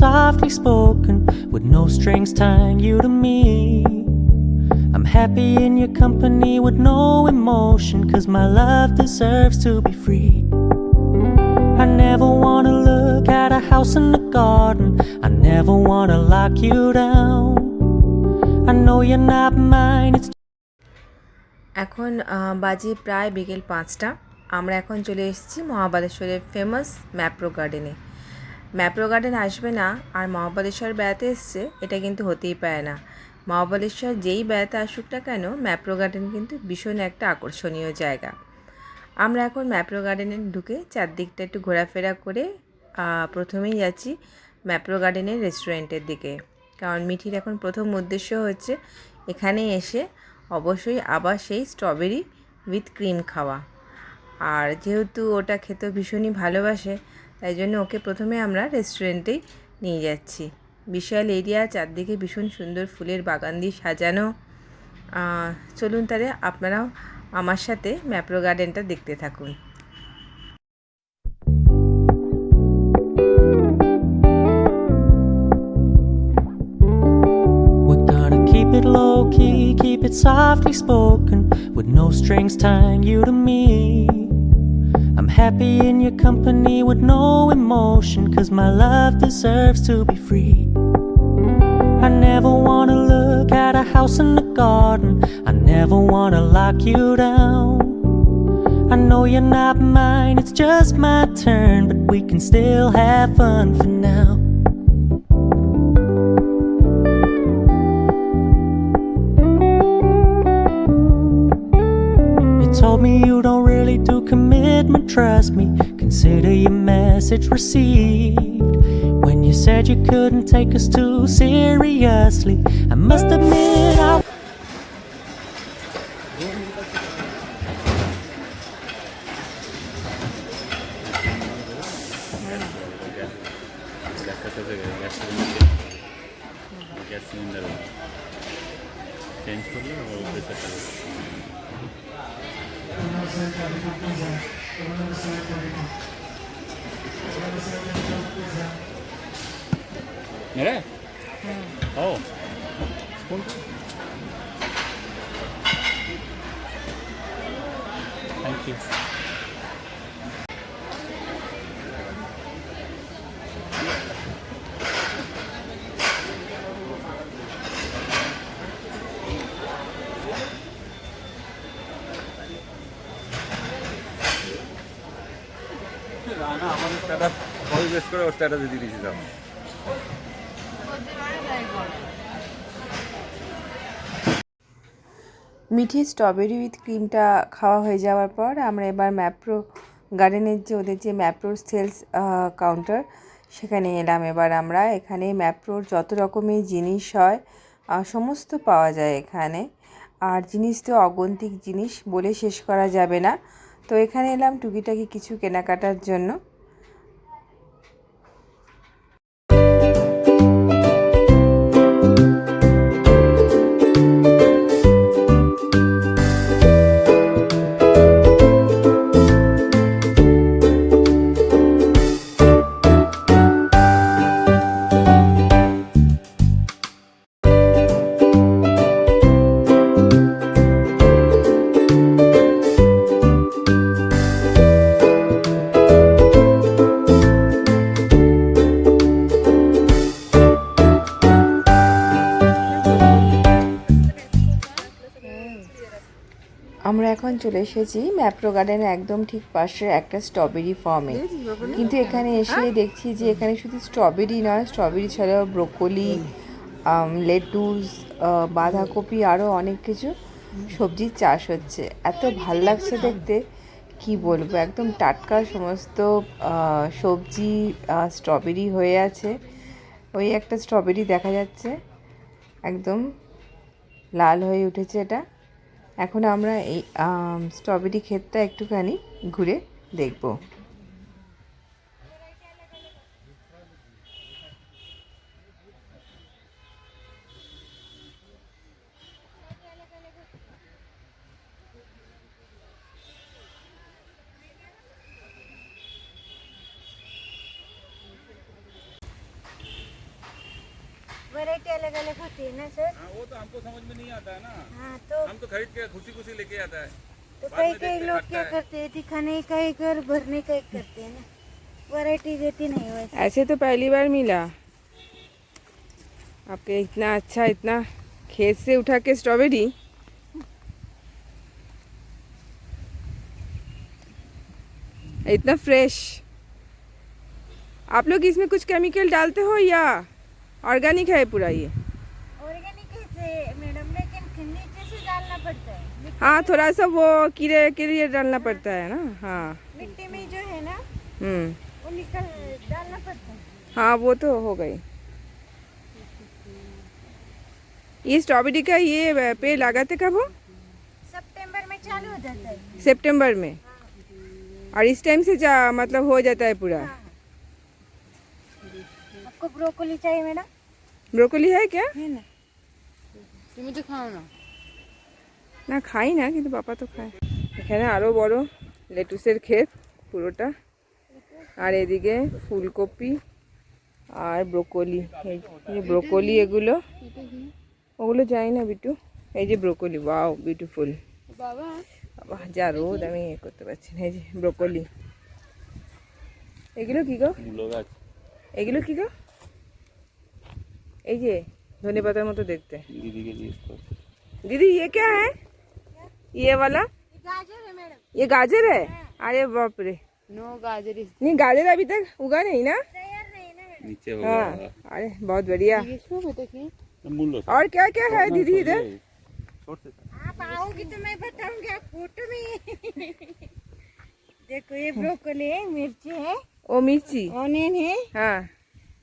softly spoken, with no strings tying you to me. I'm happy in your company with no emotion, 'cause my love deserves to be free. I never wanna look at a house in the garden, I never wanna lock you down. I know you're not mine, it's এখন বাজে প্রায় বিকেল 5টা। আমরা এখন চলে এসেছি মহাবালেশ্বরের famous Mapro গার্ডেনে। ম্যাপ্রো গার্ডেন আসবে না আর মহাবালেশ্বর বেড়াতে এসছে, এটা কিন্তু হতেই পারে না। মহাবালেশ্বর যেই বেড়াতে আসুক না কেন, ম্যাপ্রো গার্ডেন কিন্তু ভীষণ একটা আকর্ষণীয় জায়গা। আমরা এখন ম্যাপ্রো গার্ডেনে ঢুকে চারদিকটা একটু ঘোরাফেরা করে প্রথমেই যাচ্ছি ম্যাপ্রো গার্ডেনের রেস্টুরেন্টের দিকে, কারণ মিঠির এখন প্রথম উদ্দেশ্য হচ্ছে এখানে এসে অবশ্যই আবার সেই স্ট্রবেরি উইথ ক্রিম খাওয়া। আর যেহেতু ওটা খেতে ভীষণই ভালোবাসে, তাই জন্য ওকে প্রথমে আমরা রেস্টুরেন্টেই নিয়ে যাচ্ছি। বিশাল এরিয়া, চারদিকে ভীষণ সুন্দর ফুলের বাগান দিয়ে সাজানো। চলুন তাহলে আপনারাও আমার সাথে ম্যাপ্রো গার্ডেনটা দেখতে থাকুন। keep it low key, keep it softly spoken, with no strings tying you to me. I'm happy in your company with no emotion, 'cause my love deserves to be free. I never wanna look at a house in the garden, I never wanna lock you down. I know you're not mine, it's just my turn, but we can still have fun for now. Told me you don't really do commitment, trust me, consider your message received. When you said you couldn't take us too seriously, I must admit I Nere? Oh. Thank you. Rana আমাদের status voice base করে ওর স্ট্যাটাসে দিয়ে দিয়েছি দাও। Mithi strawberry with ক্রিমটা খাওয়া হয়ে যাওয়ার পর আমরা এবার ম্যাপ্রো গার্ডেনের যে ওদের যে ম্যাপ্রোর সেলস কাউন্টার, সেখানে এলাম। এবার আমরা এখানে ম্যাপ্রোর যত রকমের জিনিস হয় সমস্ত পাওয়া যায় এখানে। আর জিনিস তো অগন্তিক জিনিস, বলে শেষ করা যাবে না। তো এখানে এলাম টুকিটাকি কিছু কেনাকাটার জন্য। আমরা এখন চলে এসেছি ম্যাপ্রো গার্ডেনের একদম ঠিক পাশে একটা স্ট্রবেরি ফার্মে। কিন্তু এখানে এসে দেখছি যে এখানে শুধু স্ট্রবেরি নয়, স্ট্রবেরি ছাড়াও ব্রোকলি, লেটুস, বাঁধাকপি, আরও অনেক কিছু সবজির চাষ হচ্ছে। এত ভাল লাগছে দেখতে, কি বলবো, একদম টাটকা সমস্ত সবজি স্ট্রবেরি হয়ে আছে। ওই একটা স্ট্রবেরি দেখা যাচ্ছে, একদম লাল হয়ে উঠেছে এটা। এখন আমরা এই স্ট্রবেরি ক্ষেতটা একটুখানি ঘুরে দেখব। अलग अलग होती है ना सर। हाँ वो तो हमको समझ में नहीं आता है ना, हाँ तो हम तो खरीद के खुशी खुशी लेके आता है। बाद कई में कई देखते लोग फटता क्या है। करते हैं, दिखाने का एक और भरने का एक करते हैं ना, वैरायटी देती नहीं वैसे। ऐसे तो पहली बार मिला आपके, इतना अच्छा, इतना खेत से उठा के स्ट्रॉबेरी। इतना फ्रेश। आप लोग इसमें कुछ केमिकल डालते हो या ऑर्गेनिक है पूरा ये? ऑर्गेनिक है मैडम, लेकिन नीचे से डालना पड़ता है। हाँ, थोड़ा सा वो कीड़े के लिए डालना पड़ता है ना। हाँ। मिट्टी में जो है ना हम्म। वो निकल डालना पड़ता है। हाँ वो तो हो गई। ये स्ट्रॉबेरी का ये पेड़ लगाते कब हो? सितंबर में चालू हो जाता है। सितंबर में। और इस टाइम से मतलब हो जाता है पूरा। हाँ। आपको ब्रोकोली चाहिए मैडम? ब्रोकोली है क्या? है ना। তুমি তো খাও না। না খাই না, কিন্তু পাপা তো খায়। এখানে আরো বড় লেটুসের ক্ষেত পুরোটা, আর এদিকে ফুলকপি আর ব্রোকলি। এই যে ব্রোকলি, এগুলো ওগুলো যাই না বিটু। এই যে ব্রোকলি, ওয়াও বিউটিফুল। বাবা বাবা, যা রোদ, আমি এ করতে পারছি না। এই যে ব্রোকলি। এগুলো কি গো? মূলো গাছ। এগুলো কি গো? এই যে ধনে পাতার মতো দেখতে। दीदी के लिए इसको दीदी ये क्या है? ये वाला ये गाजर है मैडम। ये गाजर है? अरे बाप रे। नो गाजर नहीं, गाजर अभी तक उगा नहीं ना। तैयार नहीं ना मैडम। नीचे हो हाँ, अरे बहुत बढ़िया। गया मूलो। और क्या क्या है दीदी इधर? छोड़ से आप आओगी तो मैं बताऊंगी, आप फोटो में देखो ये ब्रोकोली है, मिर्ची है, वो मिर्ची। ऑनियन है, हाँ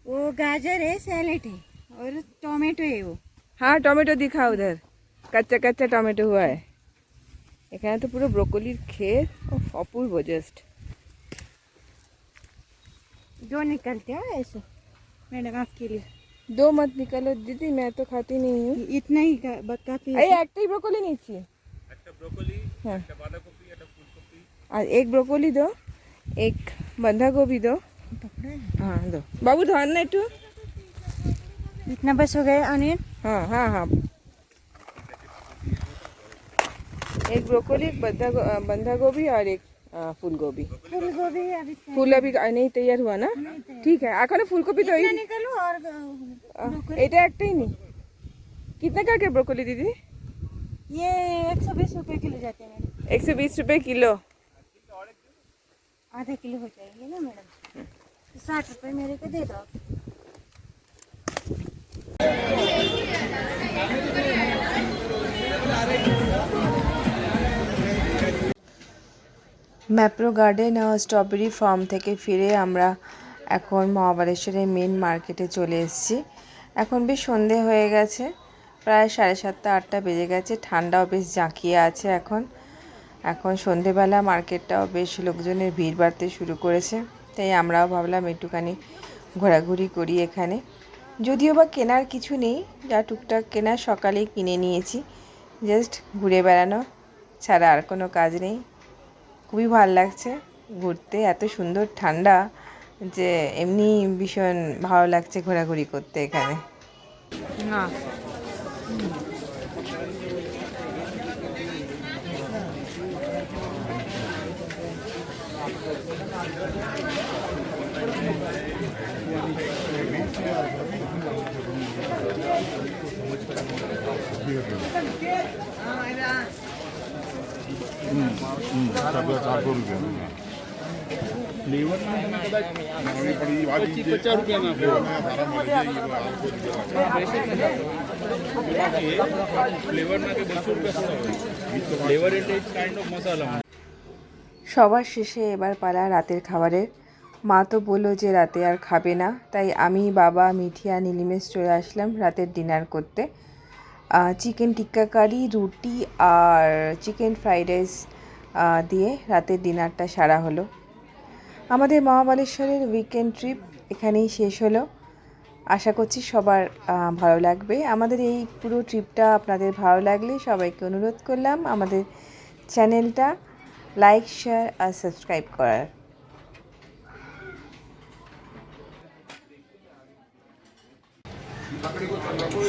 वो गाजर है, सैलेड है और टोमेटो है वो। हाँ, टमेटो दिखा उधर, कच्चा कच्चा टमेटो हुआ है। এখানে তো পুরো ব্রোকলির ক্ষেত, অপূর্ব জাস্ট। दो निकलते हैं ऐसे मैडम आपके लिए। दो मत निकालो दीदी, मैं तो खाती नहीं हूँ। इतना ही काफी এই একটাই ব্রোকলি নিচ্ছি। একটা ব্রোকলি, হ্যাঁ। একটা বাঁধাকপি, একটা ফুলকপি। আর एक ब्रोकली दो, एक बंधा गोभी दो। हाँ दो बाबू, धर ना একটু। इतना बस हो गया ऑनियन। हाँ हाँ हाँ, एक ब्रोकली, एक बंधा गोभी और एक फूल गोभी। फूल गोभी अभी फूल अभी नहीं तैयार हुआ ना? ठीक है, এখনো ফুলকপি তো इतना निकालो और এটা একটাই নি। कितने का क्या ब्रोकली दीदी? ये 120 रुपए किलो जाते हैं मैडम। 120 रुपए किलो। आधा किलो हो जाएंगे ना मैडम, तो 60 रुपए मेरे को दे दो आप। ম্যাপ্রো গার্ডেন ও স্ট্রবেরি ফার্ম থেকে ফিরে আমরা এখন মহাবালেশ্বরের মেন মার্কেটে চলে এসেছি। এখন বেশ সন্ধে হয়ে গেছে, প্রায় 7:30 8টা বেজে গেছে। ঠান্ডাও বেশ জাঁকিয়ে আছে এখন। এখন সন্ধেবেলা মার্কেটটাও বেশ লোকজনের ভিড় বাড়তে শুরু করেছে, তাই আমরাও ভাবলাম একটুখানি ঘোরাঘুরি করি এখানে। যদিও বা কেনার কিছু নেই, যা টুকটাক কেনার সকালেই কিনে নিয়েছি। জাস্ট ঘুরে বেড়ানো ছাড়া আর কোনো কাজ নেই। খুবই ভালো লাগছে ঘুরতে, এত সুন্দর ঠান্ডা যে এমনি ভীষণ ভালো লাগছে ঘোরাঘুরি করতে এখানে। না फ्लेवर ₹50 में फ्लेवर ना के 200 रुपया flavour it is kind of masala. সবার শেষে এবার পালা রাতের খাবারের। মা তো বললো যে রাতে আর খাবে না, তাই আমি, বাবা, মিঠিয়া, নীলিমেশ চলে আসলাম রাতের ডিনার করতে। চিকেন টিক্কা কারি, রুটি আর চিকেন ফ্রাইড রাইস দিয়ে রাতের ডিনারটা সারা হলো। আমাদের মহাবালেশ্বরের উইকেন্ড ট্রিপ এখানেই শেষ হলো। আশা করছি সবার ভালো লাগবে। আমাদের এই পুরো ট্রিপটা আপনাদের ভালো লাগলে সবাইকে অনুরোধ করলাম আমাদের চ্যানেলটা লাইক, শেয়ার আর সাবস্ক্রাইব করার। लकड़ी को ठंडा को